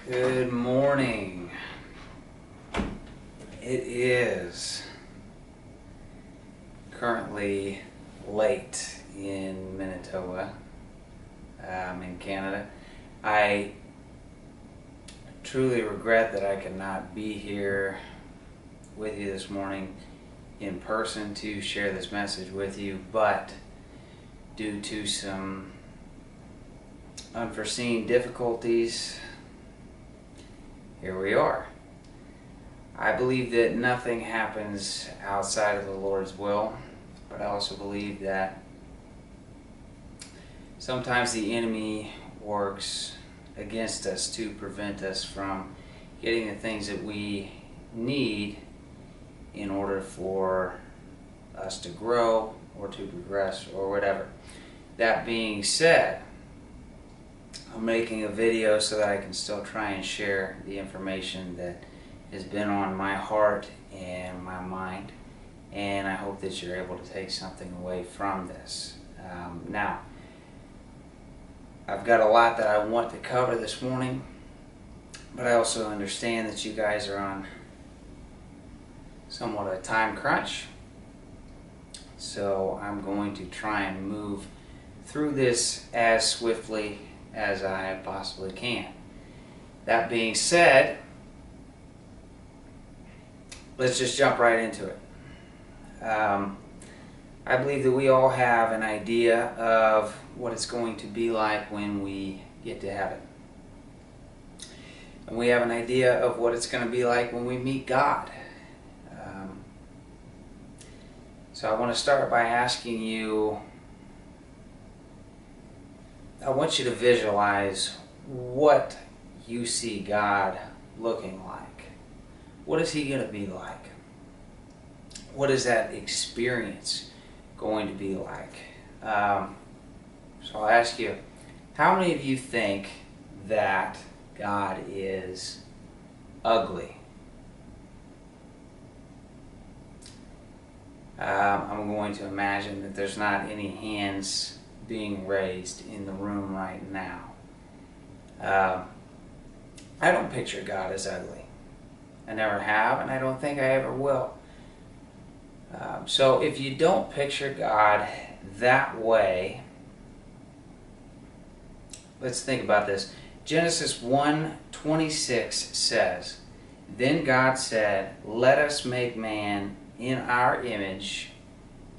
Good morning. It is currently late in Manitoba, in Canada. I truly regret that I could not be here with you this morning in person to share this message with you, but due to some unforeseen difficulties, here we are. I believe that nothing happens outside of the Lord's will, but I also believe that sometimes the enemy works against us to prevent us from getting the things that we need in order for us to grow or to progress or whatever. That being said, I'm making a video so that I can still try and share the information that has been on my heart and my mind, and I hope that you're able to take something away from this. Now, I've got a lot that I want to cover this morning, but I also understand that you guys are on somewhat of a time crunch, so I'm going to try and move through this as swiftly as I possibly can. That being said, let's just jump right into it. I believe that we all have an idea of what it's going to be like when we get to heaven. And we have an idea of what it's going to be like when we meet God. So I want to start by asking you, I want you to visualize what you see God looking like. What is He going to be like? What is that experience going to be like? So I'll ask you, how many of you think that God is ugly? I'm going to imagine that there's not any hands being raised in the room right now. I don't picture God as ugly. I never have, and I don't think I ever will. So if you don't picture God that way, let's think about this. Genesis 1:26 says, "Then God said, 'Let us make man in our image,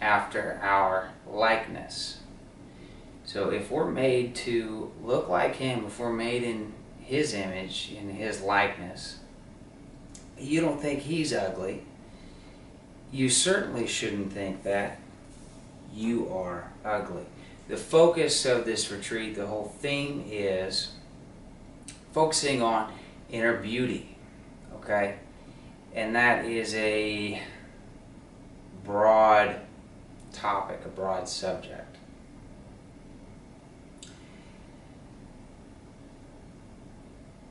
after our likeness.'" So if we're made to look like Him, if we're made in His image, in His likeness, you don't think He's ugly, you certainly shouldn't think that you are ugly. The focus of this retreat, the whole thing, is focusing on inner beauty, okay? And that is a broad topic, a broad subject.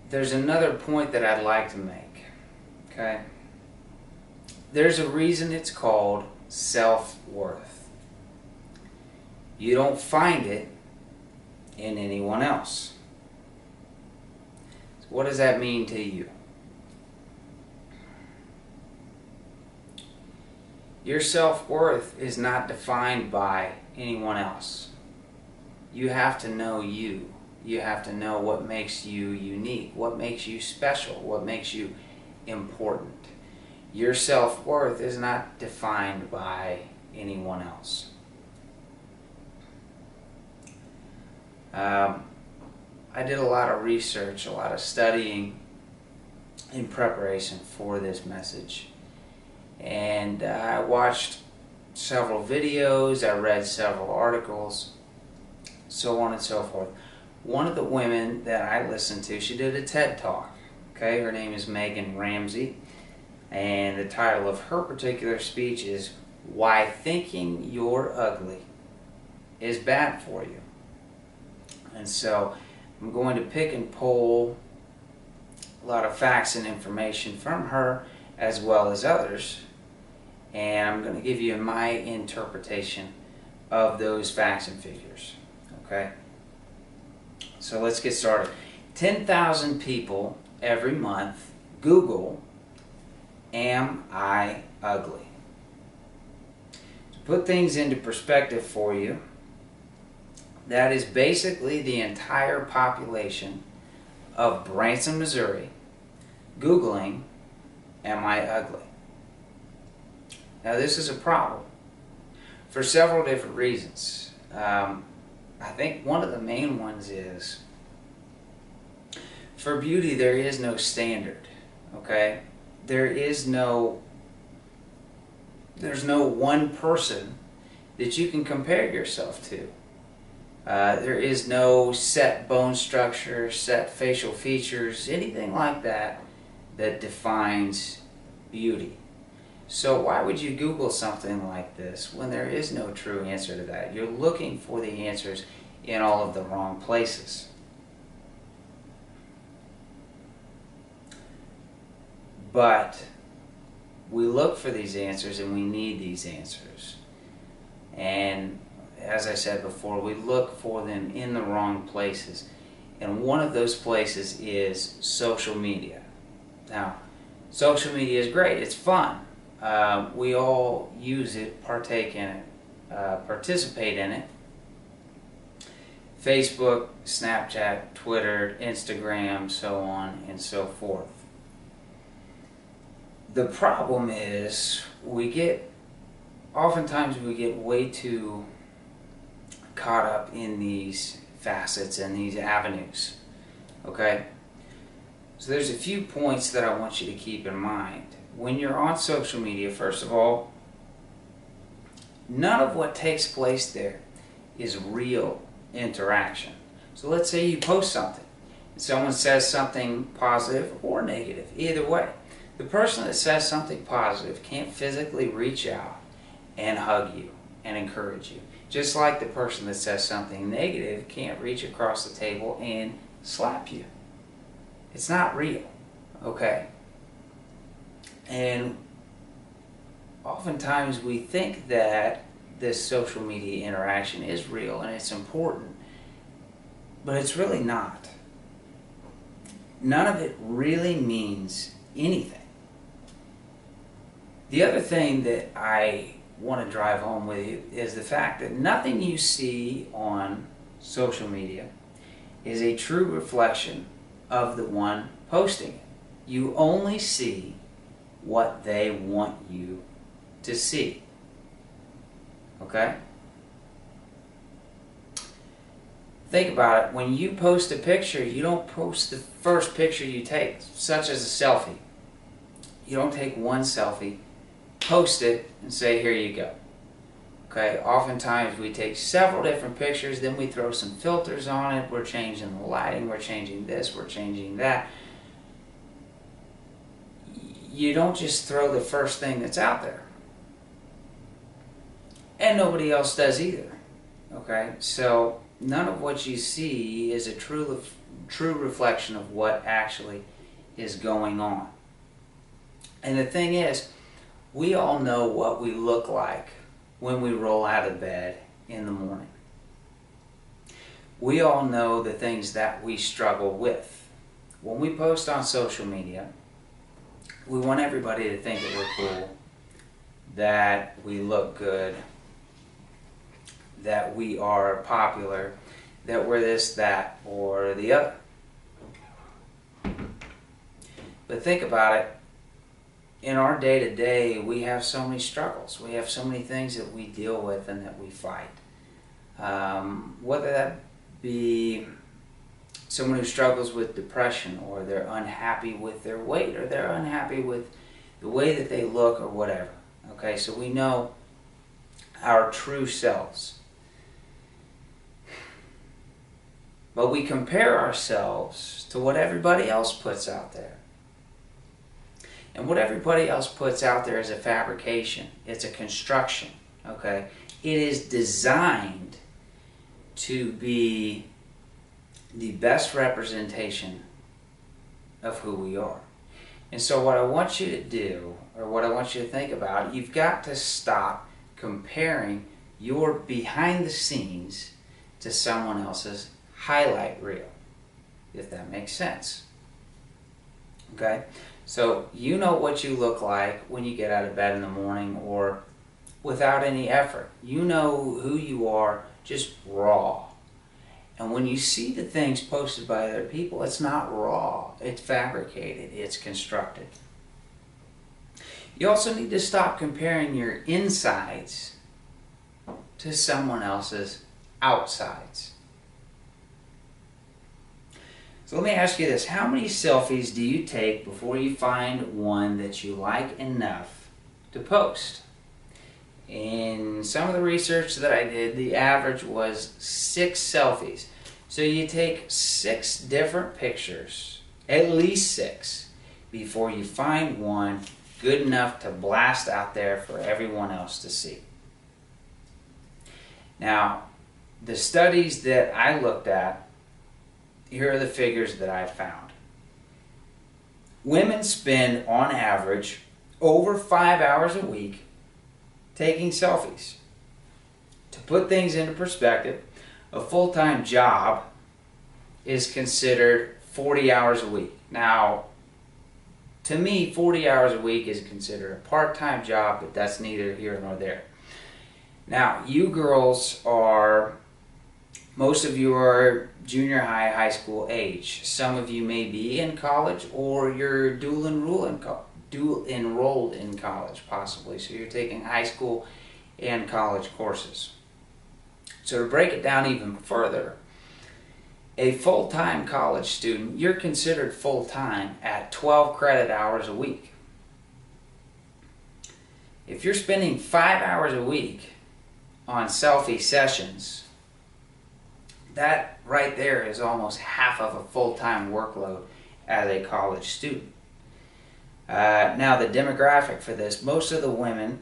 There's another point that I'd like to make, okay? There's a reason it's called self-worth. You don't find it in anyone else. So what does that mean to you? Your self-worth is not defined by anyone else. You have to know you. You have to know what makes you unique, what makes you special, what makes you important. Your self-worth is not defined by anyone else. I did a lot of research, a lot of studying in preparation for this message. And I watched several videos, I read several articles, so on and so forth. One of the women that I listened to, she did a TED Talk. Okay, her name is Megan Ramsey, and the title of her particular speech is "Why Thinking You're Ugly is Bad for You." And so I'm going to pick and pull a lot of facts and information from her as well as others, and I'm going to give you my interpretation of those facts and figures. Okay? So let's get started. 10,000 people every month Google, "Am I ugly?" To put things into perspective for you, that is basically the entire population of Branson, Missouri, Googling, "Am I ugly?" Now this is a problem for several different reasons. I think one of the main ones is, for beauty there is no standard, okay? There's no one person that you can compare yourself to. There is no set bone structure, set facial features, anything like that that defines beauty. So why would you Google something like this when there is no true answer to that? You're looking for the answers in all of the wrong places. But we look for these answers and we need these answers. And as I said before, we look for them in the wrong places. And one of those places is social media. Now, social media is great. It's fun. We all use it, partake in it, participate in it. Facebook, Snapchat, Twitter, Instagram, so on and so forth. The problem is oftentimes we get way too caught up in these facets and these avenues, okay? So there's a few points that I want you to keep in mind. When you're on social media, first of all, none of what takes place there is real interaction. So let's say you post something, and someone says something positive or negative, either way. The person that says something positive can't physically reach out and hug you and encourage you. Just like the person that says something negative can't reach across the table and slap you. It's not real, okay? And oftentimes we think that this social media interaction is real and it's important, but it's really not. None of it really means anything. The other thing that I want to drive home with you is the fact that nothing you see on social media is a true reflection of the one posting it. You only see what they want you to see. Okay? Think about it. When you post a picture, you don't post the first picture you take, such as a selfie. You don't take one selfie, post it, and say, "Here you go." Okay? Oftentimes we take several different pictures, then we throw some filters on it. We're changing the lighting, we're changing this, we're changing that. You don't just throw the first thing that's out there. And nobody else does either. Okay? So none of what you see is a true reflection of what actually is going on. And the thing is, we all know what we look like when we roll out of bed in the morning. We all know the things that we struggle with. When we post on social media, we want everybody to think that we're cool, that we look good, that we are popular, that we're this, that, or the other. But think about it. In our day-to-day, we have so many struggles. We have so many things that we deal with and that we fight. Whether that be someone who struggles with depression, or they're unhappy with their weight, or they're unhappy with the way that they look, or whatever. Okay, so we know our true selves. But we compare ourselves to what everybody else puts out there. And what everybody else puts out there is a fabrication. It's a construction, okay? It is designed to be the best representation of who we are. And so what I want you to do, or what I want you to think about, you've got to stop comparing your behind the scenes to someone else's highlight reel. if that makes sense. Okay? So you know what you look like when you get out of bed in the morning or without any effort. You know who you are just raw. And when you see the things posted by other people, it's not raw. It's fabricated. It's constructed. You also need to stop comparing your insides to someone else's outsides. So let me ask you this. How many selfies do you take before you find one that you like enough to post? In some of the research that I did, the average was 6 selfies. So you take 6 different pictures, at least 6, before you find one good enough to blast out there for everyone else to see. Now, the studies that I looked at, here are the figures that I found. Women spend, on average, over 5 hours a week taking selfies. To put things into perspective, a full-time job is considered 40 hours a week. Now, to me, 40 hours a week is considered a part-time job, but that's neither here nor there. Now, you girls are, most of you are junior high, high school age. Some of you may be in college, or you're dual enrolled in college, possibly. So you're taking high school and college courses. So to break it down even further, a full-time college student, you're considered full-time at 12 credit hours a week. If you're spending 5 hours a week on selfie sessions, that right there is almost half of a full-time workload as a college student. Now the demographic for this, most of the women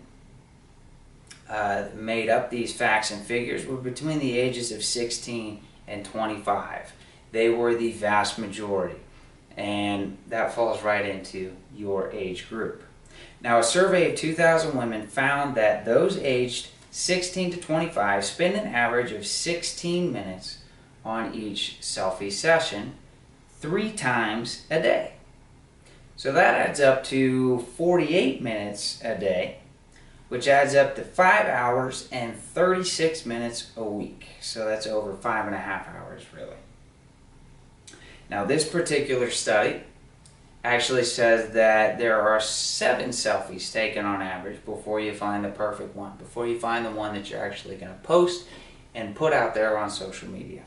made up these facts and figures were between the ages of 16 and 25. They were the vast majority, and that falls right into your age group. Now a survey of 2,000 women found that those aged 16 to 25 spend an average of 16 minutes on each selfie session 3 times a day. So that adds up to 48 minutes a day, which adds up to 5 hours and 36 minutes a week. So that's over 5.5 hours, really. Now, this particular study actually says that there are 7 selfies taken on average before you find the perfect one, before you find the one that you're actually going to post and put out there on social media.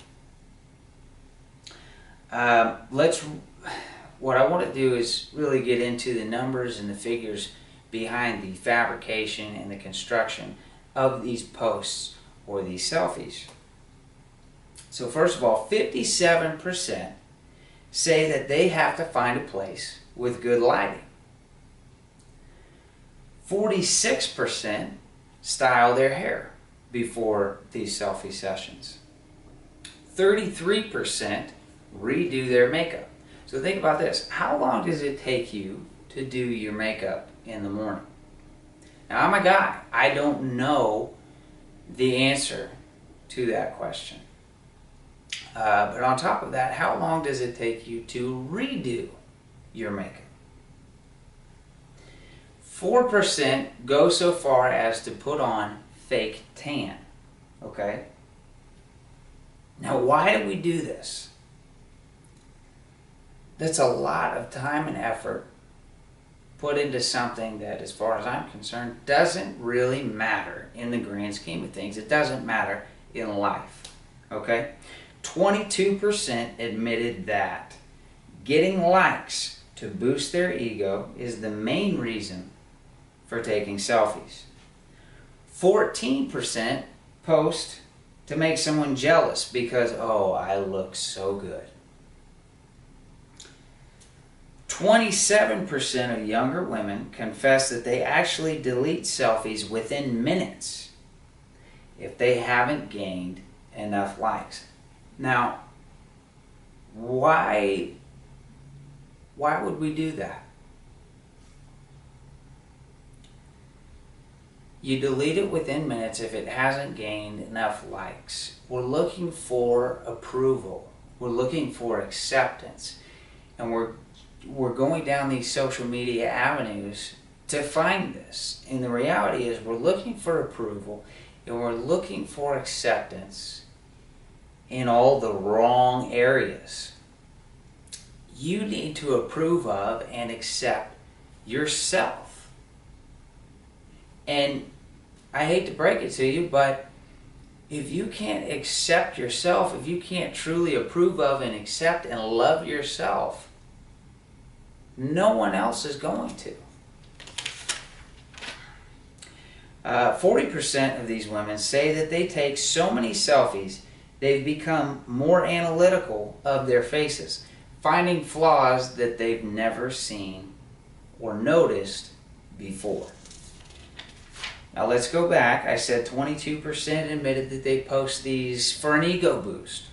What I want to do is really get into the numbers and the figures behind the fabrication and the construction of these posts or these selfies. So first of all, 57% say that they have to find a place with good lighting. 46% style their hair before these selfie sessions. 33% redo their makeup. So think about this. How long does it take you to do your makeup in the morning? Now, I'm a guy. I don't know the answer to that question. But on top of that, how long does it take you to redo your makeup? 4% go so far as to put on fake tan. Okay? Now, why do we do this? That's a lot of time and effort put into something that, as far as I'm concerned, doesn't really matter in the grand scheme of things. It doesn't matter in life. Okay? 22% admitted that getting likes to boost their ego is the main reason for taking selfies. 14% post to make someone jealous because, oh, I look so good. 27% of younger women confess that they actually delete selfies within minutes if they haven't gained enough likes. Now, why would we do that? You delete it within minutes if it hasn't gained enough likes. We're looking for approval. We're looking for acceptance. And we're going down these social media avenues to find this. And the reality is we're looking for approval and we're looking for acceptance in all the wrong areas. You need to approve of and accept yourself. And I hate to break it to you, but if you can't accept yourself, if you can't truly approve of and accept and love yourself, no one else is going to. 40% of these women say that they take so many selfies, they've become more analytical of their faces, finding flaws that they've never seen or noticed before. Now let's go back. I said 22% admitted that they post these for an ego boost.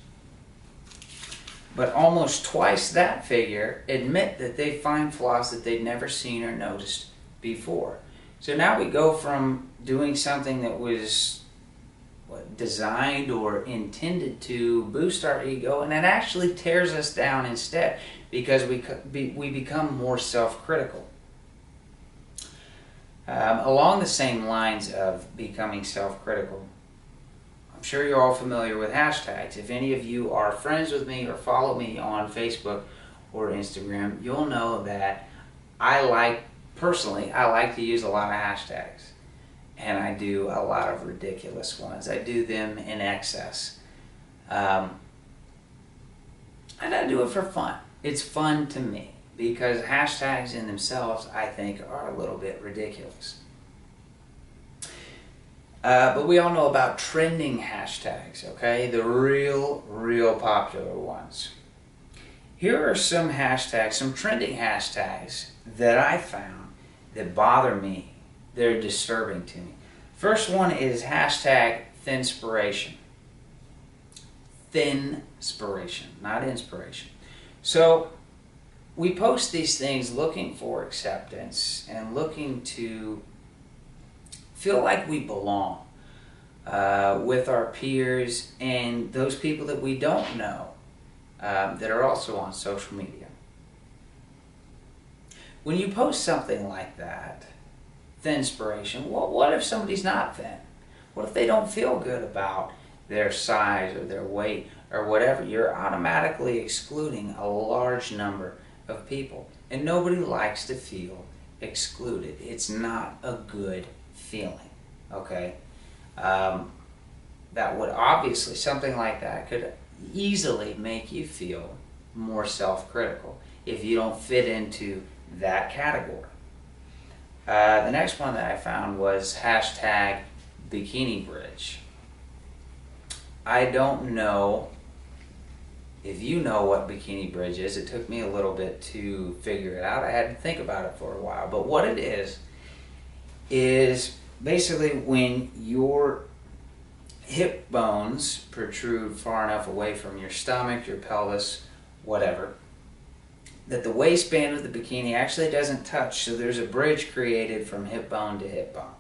But almost twice that figure admit that they find flaws that they've never seen or noticed before. So now we go from doing something that was designed or intended to boost our ego, and it actually tears us down instead because we become more self-critical. Along the same lines of becoming self-critical, I'm sure you're all familiar with hashtags. If any of you are friends with me or follow me on Facebook or Instagram, you'll know that personally, I like to use a lot of hashtags. And I do a lot of ridiculous ones. I do them in excess. And I do it for fun. It's fun to me because hashtags in themselves, I think, are a little bit ridiculous. But we all know about trending hashtags, okay? The real popular ones. Here are some hashtags, some trending hashtags that I found that bother me. They're disturbing to me. First one is hashtag thinspiration. Thinspiration, not inspiration. So we post these things looking for acceptance and looking to feel like we belong with our peers and those people that we don't know that are also on social media. When you post something like that, thinspiration, well, what if somebody's not thin? What if they don't feel good about their size or their weight or whatever? You're automatically excluding a large number of people. And nobody likes to feel excluded. It's not a good feeling, okay? That would obviously, something like that could easily make you feel more self-critical if you don't fit into that category. The next one that I found was hashtag bikini bridge. I don't know if you know what bikini bridge is. It took me a little bit to figure it out. I had to think about it for a while. But what it is basically when your hip bones protrude far enough away from your stomach, your pelvis, whatever, that the waistband of the bikini actually doesn't touch, so there's a bridge created from hip bone to hip bone.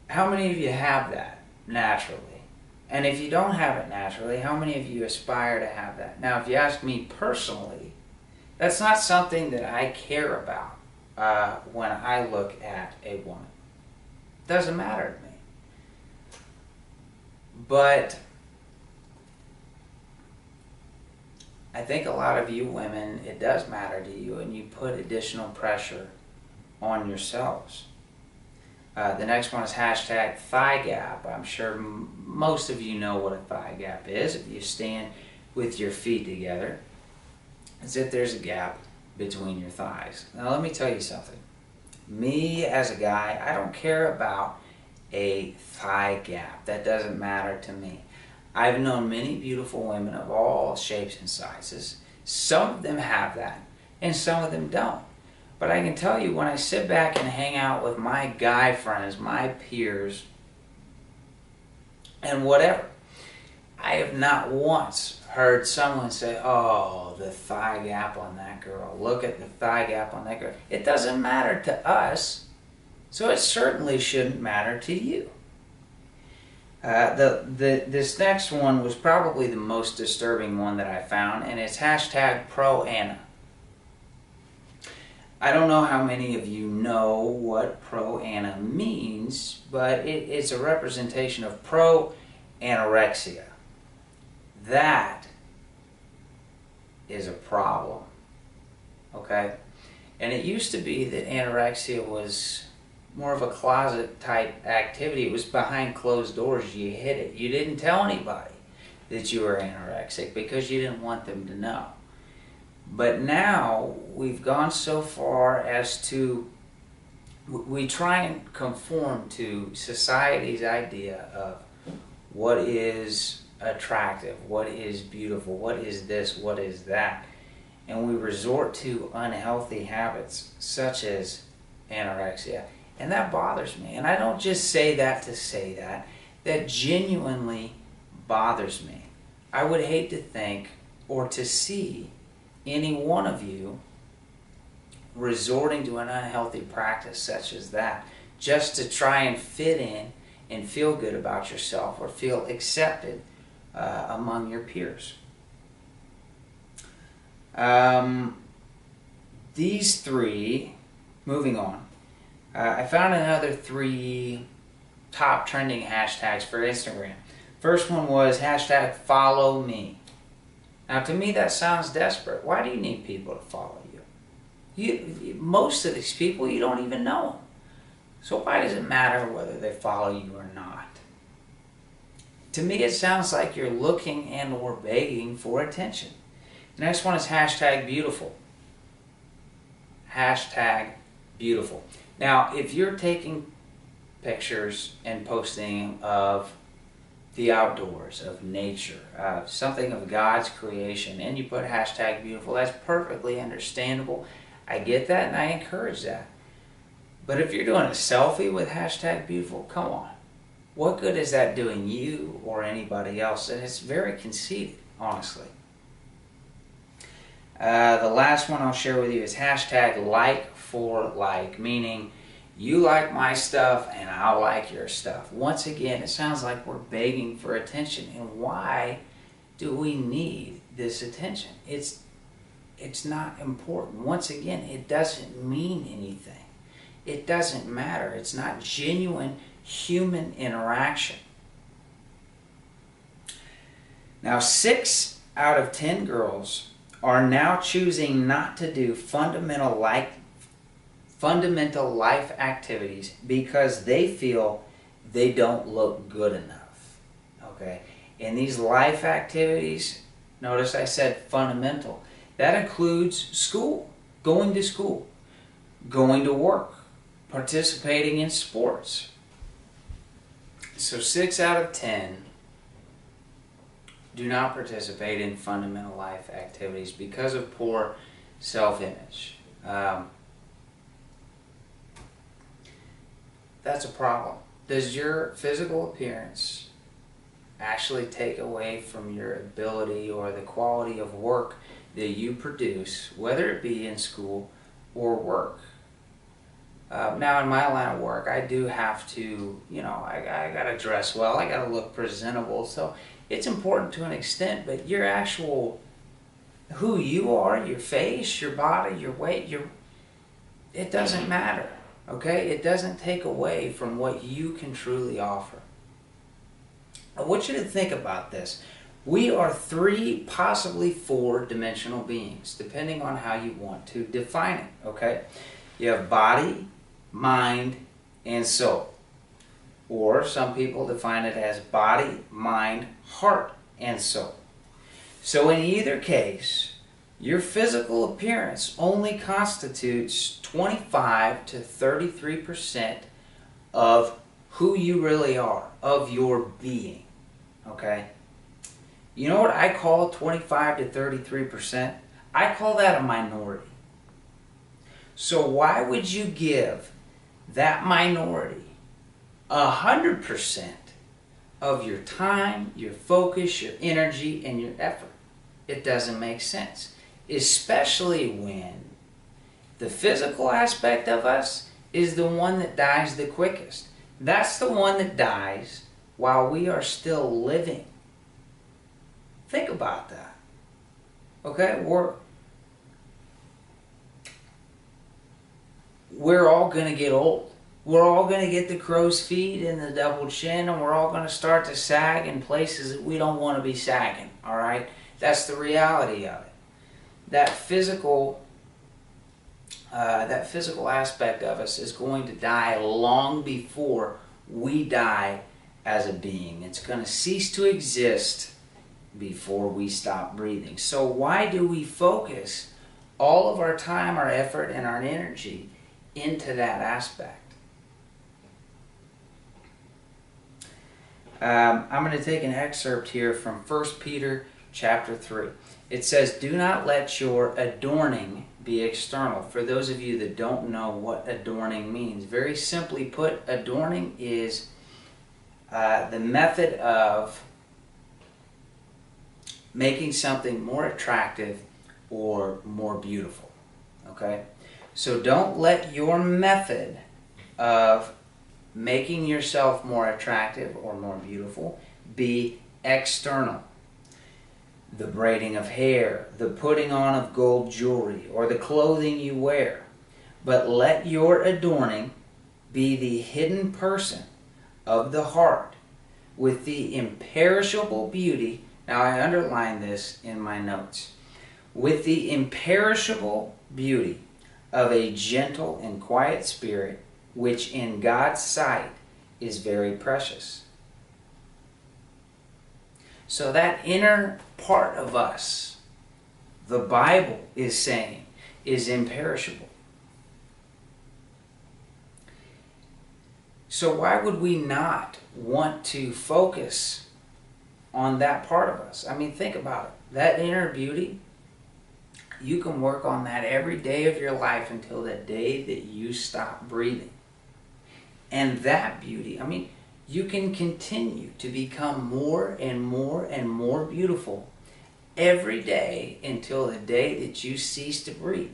How many of you have that naturally? And if you don't have it naturally, how many of you aspire to have that? Now, if you ask me personally, that's not something that I care about when I look at a woman. It doesn't matter to me. But I think a lot of you women, it does matter to you, and you put additional pressure on yourselves. The next one is hashtag thigh gap. I'm sure most of you know what a thigh gap is. If you stand with your feet together, as if there's a gap between your thighs. Now let me tell you something. Me as a guy, I don't care about a thigh gap. That doesn't matter to me. I've known many beautiful women of all shapes and sizes. Some of them have that, and some of them don't. But I can tell you, when I sit back and hang out with my guy friends, my peers, and whatever, I have not once heard someone say, oh, the thigh gap on that girl. Look at the thigh gap on that girl. It doesn't matter to us, so it certainly shouldn't matter to you. This next one was probably the most disturbing one that I found, and it's hashtag pro-Ana. I don't know how many of you know what pro-Ana means, but it's a representation of pro-anorexia. That is a problem, okay? And it used to be that anorexia was more of a closet type activity. It was behind closed doors. You hid it. You didn't tell anybody that you were anorexic because you didn't want them to know. But now we've gone so far as to, we try and conform to society's idea of what is attractive, what is beautiful, what is this, what is that. And we resort to unhealthy habits such as anorexia. And that bothers me. And I don't just say that to say that. That genuinely bothers me. I would hate to think or to see any one of you resorting to an unhealthy practice such as that just to try and fit in and feel good about yourself or feel accepted among your peers. These three, moving on, I found another 3 top trending hashtags for Instagram. First one was hashtag follow me. Now to me that sounds desperate. Why do you need people to follow you? Most of these people you don't even know them. So why does it matter whether they follow you or not? To me it sounds like you're looking and or begging for attention. The next one is hashtag beautiful. Hashtag beautiful. Now, if you're taking pictures and posting of the outdoors, of nature, of something of God's creation, and you put hashtag beautiful, that's perfectly understandable. I get that and I encourage that. But if you're doing a selfie with hashtag beautiful, come on. What good is that doing you or anybody else? And it's very conceited, honestly. The last one I'll share with you is hashtag like for like, meaning you like my stuff and I'll like your stuff. Once again, it sounds like we're begging for attention. And why do we need this attention? It's not important. Once again, it doesn't mean anything. It doesn't matter. It's not genuine human interaction. Now, 6 out of 10 girls are now choosing not to do fundamental life activities because they feel they don't look good enough. Okay? And these life activities, notice I said fundamental. That includes school, going to work, participating in sports. So 6 out of 10 do not participate in fundamental life activities because of poor self-image. That's a problem. Does your physical appearance actually take away from your ability or the quality of work that you produce, whether it be in school or work? Now in my line of work, I do have to, I got to dress well, I got to look presentable, so it's important to an extent, but your actual, who you are, your face, your body, your weight, it doesn't matter, okay? It doesn't take away from what you can truly offer. I want you to think about this. We are 3, possibly 4-dimensional beings, depending on how you want to define it, okay? You have body, mind, and soul. Or some people define it as body, mind, heart, and soul. So in either case, your physical appearance only constitutes 25 to 33% of who you really are, of your being. Okay? You know what I call 25 to 33%? I call that a minority. So why would you give that minority 100% of your time, your focus, your energy, and your effort? It doesn't make sense. Especially when the physical aspect of us is the one that dies the quickest. That's the one that dies while we are still living. Think about that. Okay? We're all going to get old. We're all going to get the crow's feet and the double chin, and we're all going to start to sag in places that we don't want to be sagging. All right? That's the reality of it. That physical aspect of us is going to die long before we die as a being. It's going to cease to exist before we stop breathing. So why do we focus all of our time, our effort, and our energy into that aspect? I'm going to take an excerpt here from 1 Peter chapter 3. It says, "Do not let your adorning be external." For those of you that don't know what adorning means, very simply put, adorning is the method of making something more attractive or more beautiful. Okay? So don't let your method of making yourself more attractive or more beautiful be external. The braiding of hair, the putting on of gold jewelry, or the clothing you wear. But let your adorning be the hidden person of the heart with the imperishable beauty. Now I underline this in my notes. With the imperishable beauty of a gentle and quiet spirit, which in God's sight is very precious. So that inner part of us, the Bible is saying, is imperishable. So why would we not want to focus on that part of us? I mean, think about it. That inner beauty, you can work on that every day of your life until the day that you stop breathing. And that beauty, I mean, you can continue to become more and more and more beautiful every day until the day that you cease to breathe.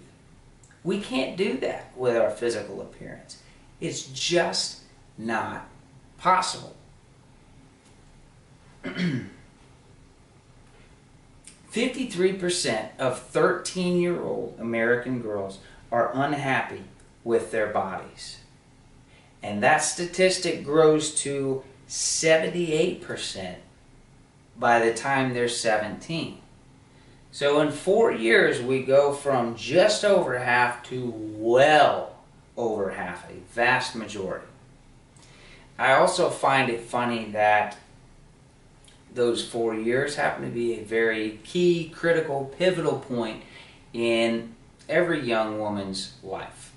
We can't do that with our physical appearance. It's just not possible. 53% of 13-year-old American girls are unhappy with their bodies. And that statistic grows to 78% by the time they're 17. So in 4 years, we go from just over half to well over half, a vast majority. I also find it funny that those 4 years happen to be a very key, critical, pivotal point in every young woman's life.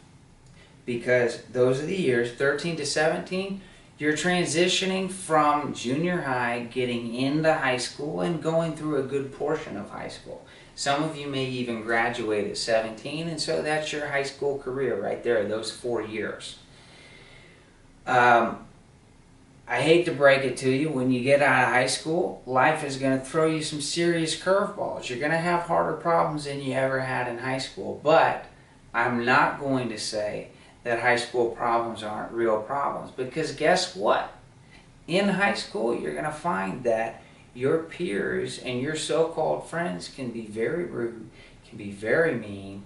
Because those are the years, 13 to 17, you're transitioning from junior high, getting into high school, and going through a good portion of high school. Some of you may even graduate at 17, and so that's your high school career right there, those 4 years. I hate to break it to you, when you get out of high school, life is going to throw you some serious curveballs. You're going to have harder problems than you ever had in high school. But I'm not going to say that high school problems aren't real problems. Because guess what? In high school, you're going to find that your peers and your so-called friends can be very rude, can be very mean,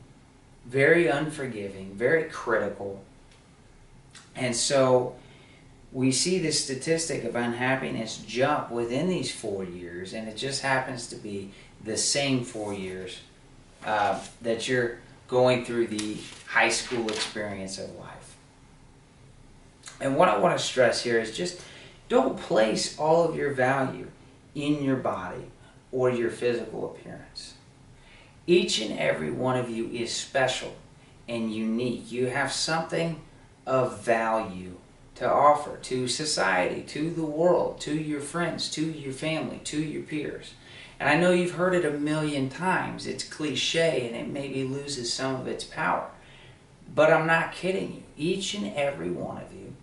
very unforgiving, very critical. And so we see this statistic of unhappiness jump within these 4 years, and it just happens to be the same 4 years that you're going through the high school experience of life. And what I want to stress here is just don't place all of your value in your body or your physical appearance. Each and every one of you is special and unique. You have something of value to offer to society, to the world, to your friends, to your family, to your peers. And I know you've heard it a million times. It's cliche and it maybe loses some of its power. But I'm not kidding you. Each and every one of you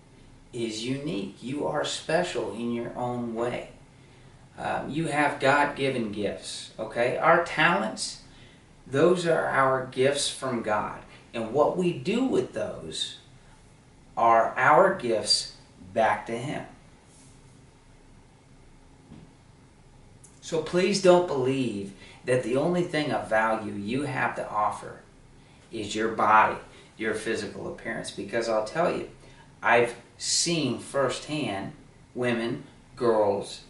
is unique. You are special in your own way. You have God-given gifts, okay? Our talents, those are our gifts from God. And what we do with those are our gifts back to Him. So please don't believe that the only thing of value you have to offer is your body, your physical appearance. Because I'll tell you, I've seen firsthand women, girls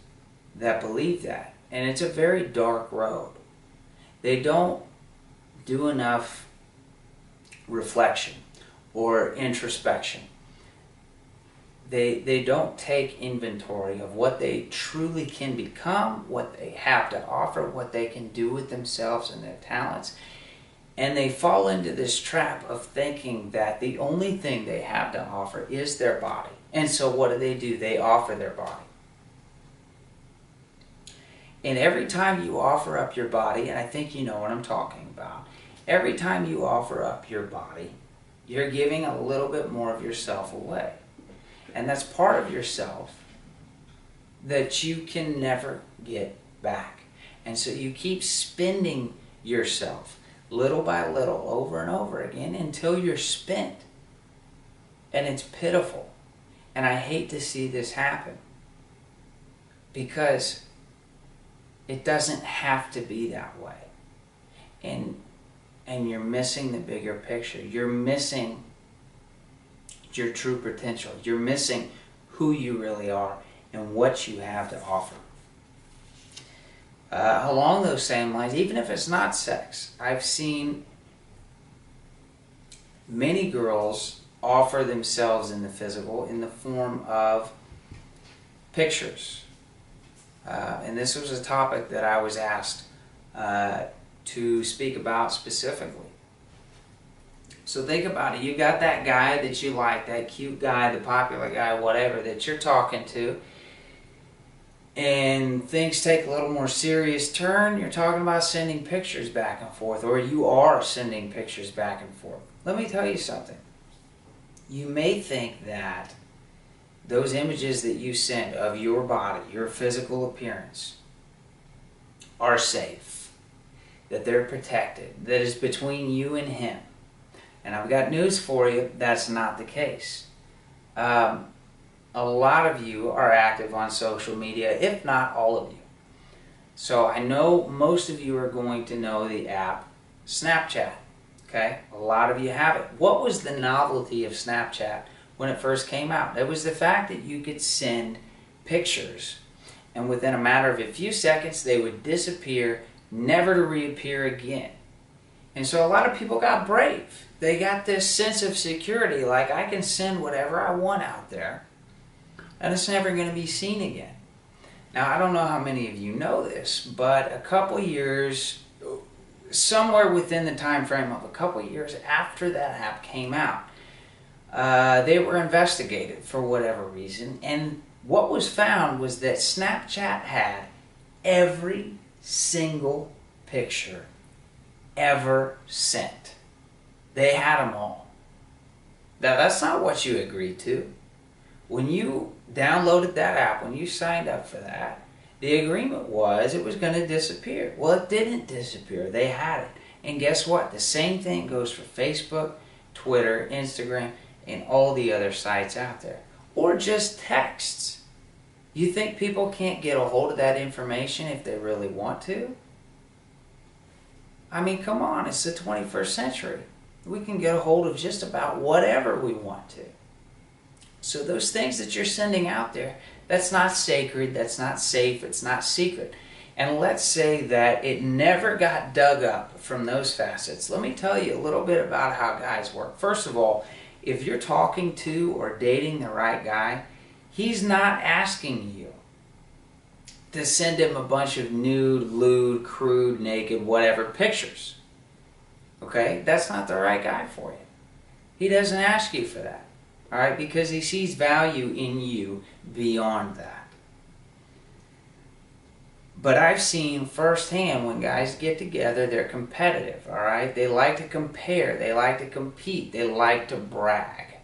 that believe that. And it's a very dark road. They don't do enough reflection or introspection. They don't take inventory of what they truly can become, what they have to offer, what they can do with themselves and their talents. And they fall into this trap of thinking that the only thing they have to offer is their body. And so what do? They offer their body. And every time you offer up your body, and I think you know what I'm talking about, every time you offer up your body, you're giving a little bit more of yourself away. And that's part of yourself that you can never get back. And so you keep spending yourself little by little over and over again until you're spent. And it's pitiful. And I hate to see this happen, because it doesn't have to be that way. And you're missing the bigger picture. You're missing your true potential. You're missing who you really are and what you have to offer. Along those same lines, even if it's not sex, I've seen many girls offer themselves in the physical in the form of pictures. And this was a topic that I was asked to speak about specifically. So think about it. You got that guy that you like, that cute guy, the popular guy, whatever, that you're talking to, and things take a little more serious turn. You're talking about sending pictures back and forth, or you are sending pictures back and forth. Let me tell you something. You may think that those images that you send of your body, your physical appearance, are safe, that they're protected, that is between you and him. And I've got news for you, that's not the case. A lot of you are active on social media, if not all of you. So I know most of you are going to know the app Snapchat. Okay? A lot of you have it. What was the novelty of Snapchat when it first came out? It was the fact that you could send pictures, and within a matter of a few seconds they would disappear, never to reappear again. And so a lot of people got brave. They got this sense of security, like I can send whatever I want out there, and it's never going to be seen again. Now, I don't know how many of you know this, but a couple years, somewhere within the time frame of a couple years after that app came out, they were investigated for whatever reason, and what was found was that Snapchat had every single picture ever sent. They had them all. Now, that's not what you agreed to. When you downloaded that app, when you signed up for that, the agreement was it was going to disappear. Well, it didn't disappear. They had it. And guess what? The same thing goes for Facebook, Twitter, Instagram, and all the other sites out there. Or just texts. You think people can't get a hold of that information if they really want to? I mean, come on, it's the 21st century. We can get a hold of just about whatever we want to. So those things that you're sending out there, that's not sacred, that's not safe, it's not secret. And let's say that it never got dug up from those facets. Let me tell you a little bit about how guys work. First of all, if you're talking to or dating the right guy, he's not asking you to send him a bunch of nude, lewd, crude, naked, whatever pictures. Okay? That's not the right guy for you. He doesn't ask you for that. Alright? Because he sees value in you beyond that. But I've seen firsthand when guys get together, they're competitive. Alright? They like to compare. They like to compete. They like to brag.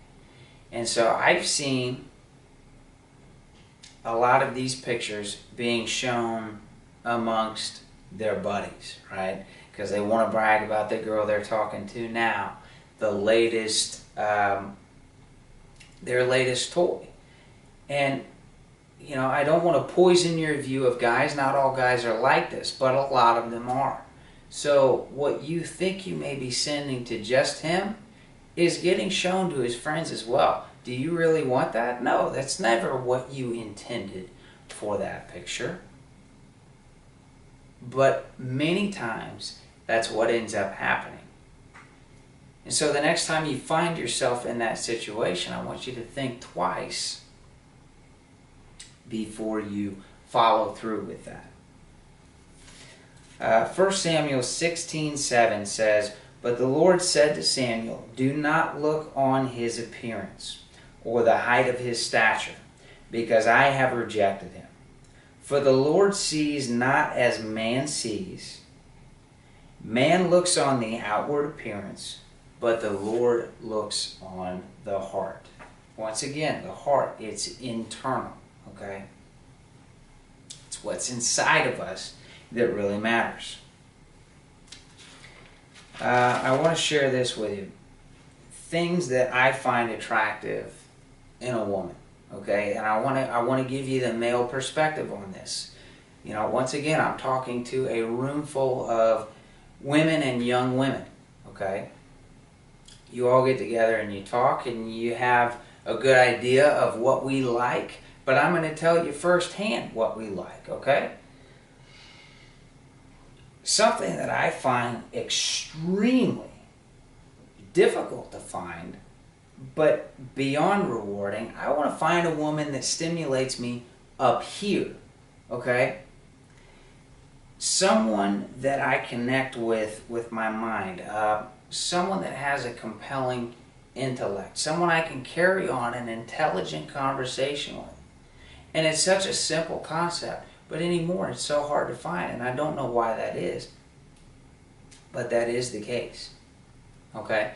And so I've seen a lot of these pictures being shown amongst their buddies, right? Because they want to brag about the girl they're talking to now, the latest, their latest toy. And I don't want to poison your view of guys. Not all guys are like this, but a lot of them are. So what you think you may be sending to just him is getting shown to his friends as well. Do you really want that? No, that's never what you intended for that picture. But many times, that's what ends up happening. And so the next time you find yourself in that situation, I want you to think twice before you follow through with that. 1 Samuel 16:7 says, "But the Lord said to Samuel, do not look on his appearance or the height of his stature, because I have rejected him. For the Lord sees not as man sees. Man looks on the outward appearance, but the Lord looks on the heart." Once again, the heart, it's internal, okay? It's what's inside of us that really matters. I want to share this with you. Things that I find attractive in a woman, okay? And I want to give you the male perspective on this. Once again, I'm talking to a room full of women and young women, okay? You all get together and you talk and you have a good idea of what we like, but I'm going to tell you firsthand what we like, okay? Something that I find extremely difficult to find, but beyond rewarding, I want to find a woman that stimulates me up here, okay? Someone that I connect with my mind, someone that has a compelling intellect, someone I can carry on an intelligent conversation with. And it's such a simple concept, but anymore it's so hard to find, and I don't know why that is, but that is the case, okay?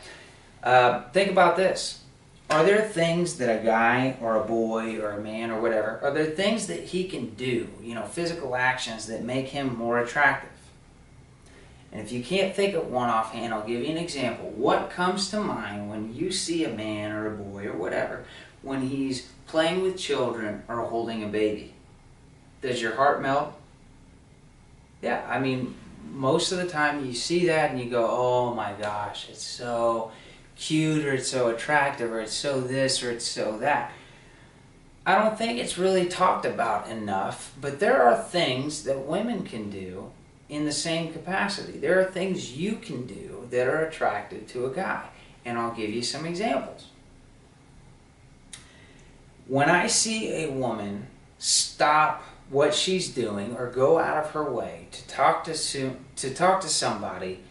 Think about this. Are there things that a guy or a boy or a man or whatever, are there things that he can do, physical actions that make him more attractive? And if you can't think of one offhand, I'll give you an example. What comes to mind when you see a man or a boy or whatever, when he's playing with children or holding a baby? Does your heart melt? Yeah, I mean, most of the time you see that and you go, oh my gosh, it's so cute, or it's so attractive, or it's so this, or it's so that. I don't think it's really talked about enough, but there are things that women can do in the same capacity. There are things you can do that are attractive to a guy, and I'll give you some examples. When I see a woman stop what she's doing or go out of her way to talk to somebody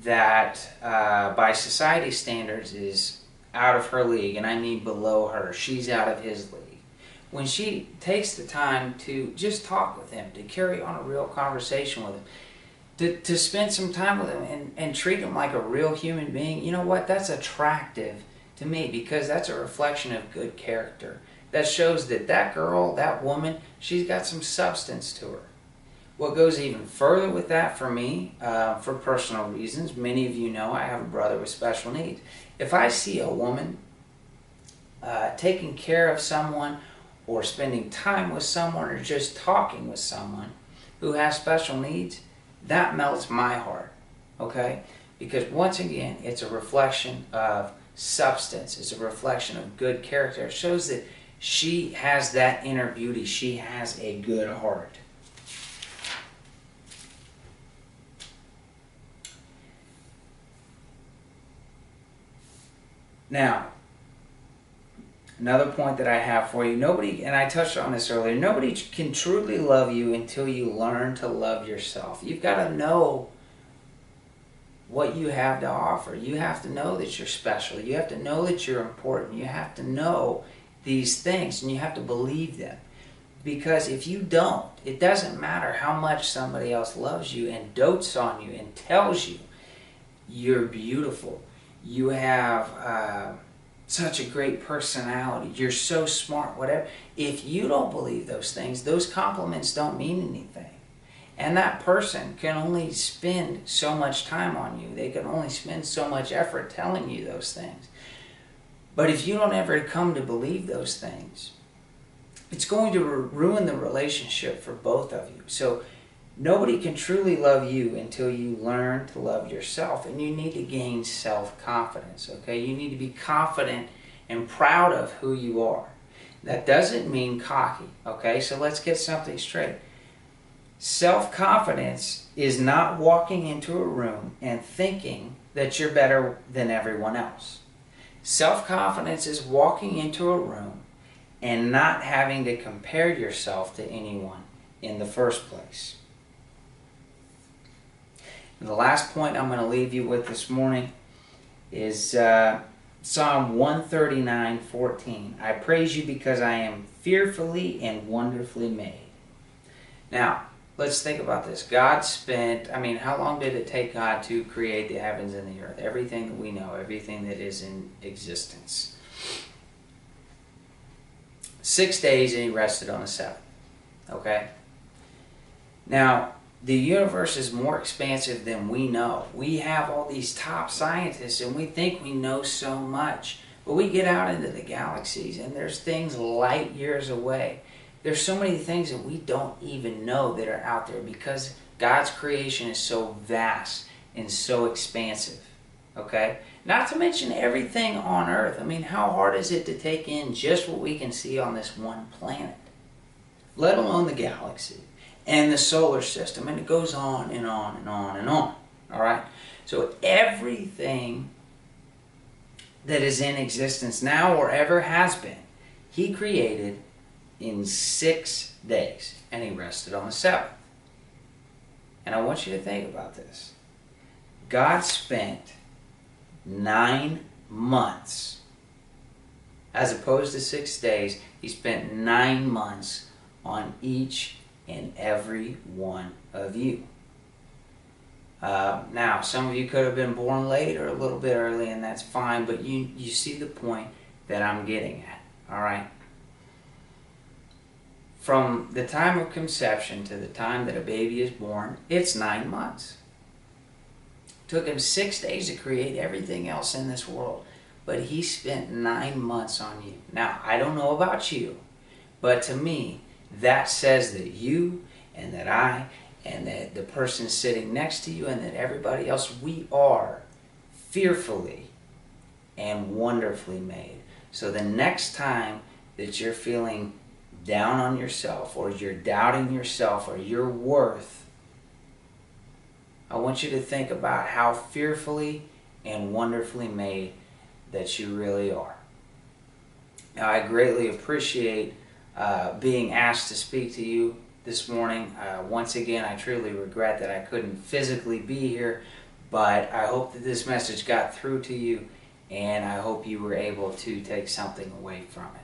that by society standards is out of her league, and I mean below her, she's out of his league. When she takes the time to just talk with him, to carry on a real conversation with him, to spend some time with him and treat him like a real human being, you know what? That's attractive to me, because that's a reflection of good character. That shows that that girl, that woman, she's got some substance to her. What goes even further with that for me, for personal reasons, many of you know I have a brother with special needs. If I see a woman taking care of someone, or spending time with someone, or just talking with someone who has special needs, that melts my heart, okay? Because once again, it's a reflection of substance. It's a reflection of good character. It shows that she has that inner beauty. She has a good heart. Now, another point that I have for you, nobody, and I touched on this earlier, nobody can truly love you until you learn to love yourself. You've got to know what you have to offer. You have to know that you're special. You have to know that you're important. You have to know these things, and you have to believe them. Because if you don't, it doesn't matter how much somebody else loves you and dotes on you and tells you you're beautiful, you have such a great personality, you're so smart, whatever. If you don't believe those things, those compliments don't mean anything. And that person can only spend so much time on you. They can only spend so much effort telling you those things. But if you don't ever come to believe those things, it's going to ruin the relationship for both of you. So nobody can truly love you until you learn to love yourself, and you need to gain self-confidence, okay? You need to be confident and proud of who you are. That doesn't mean cocky, okay? So let's get something straight. Self-confidence is not walking into a room and thinking that you're better than everyone else. Self-confidence is walking into a room and not having to compare yourself to anyone in the first place. And the last point I'm going to leave you with this morning is Psalm 139:14. I praise you because I am fearfully and wonderfully made. Now, let's think about this. God spent, how long did it take God to create the heavens and the earth? Everything that we know, everything that is in existence. 6 days, and he rested on the seventh. Okay? Now, the universe is more expansive than we know. We have all these top scientists and we think we know so much. But we get out into the galaxies and there's things light years away. There's so many things that we don't even know that are out there because God's creation is so vast and so expansive. Okay? Not to mention everything on Earth. How hard is it to take in just what we can see on this one planet? Let alone the galaxy and the solar system, and it goes on and on and on and on. All right? So everything that is in existence now or ever has been, he created in 6 days, and he rested on the seventh. And I want you to think about this. God spent 9 months, as opposed to 6 days, he spent 9 months on each and every one of you. Now, some of you could have been born late or a little bit early, and that's fine, but you see the point that I'm getting at, all right? From the time of conception to the time that a baby is born, it's 9 months. It took him 6 days to create everything else in this world, but he spent 9 months on you. Now, I don't know about you, but to me, that says that you and that I and that the person sitting next to you and that everybody else, we are fearfully and wonderfully made. So the next time that you're feeling down on yourself or you're doubting yourself or your worth, I want you to think about how fearfully and wonderfully made that you really are. Now, I greatly appreciate being asked to speak to you this morning. Once again, I truly regret that I couldn't physically be here, but I hope that this message got through to you, and I hope you were able to take something away from it.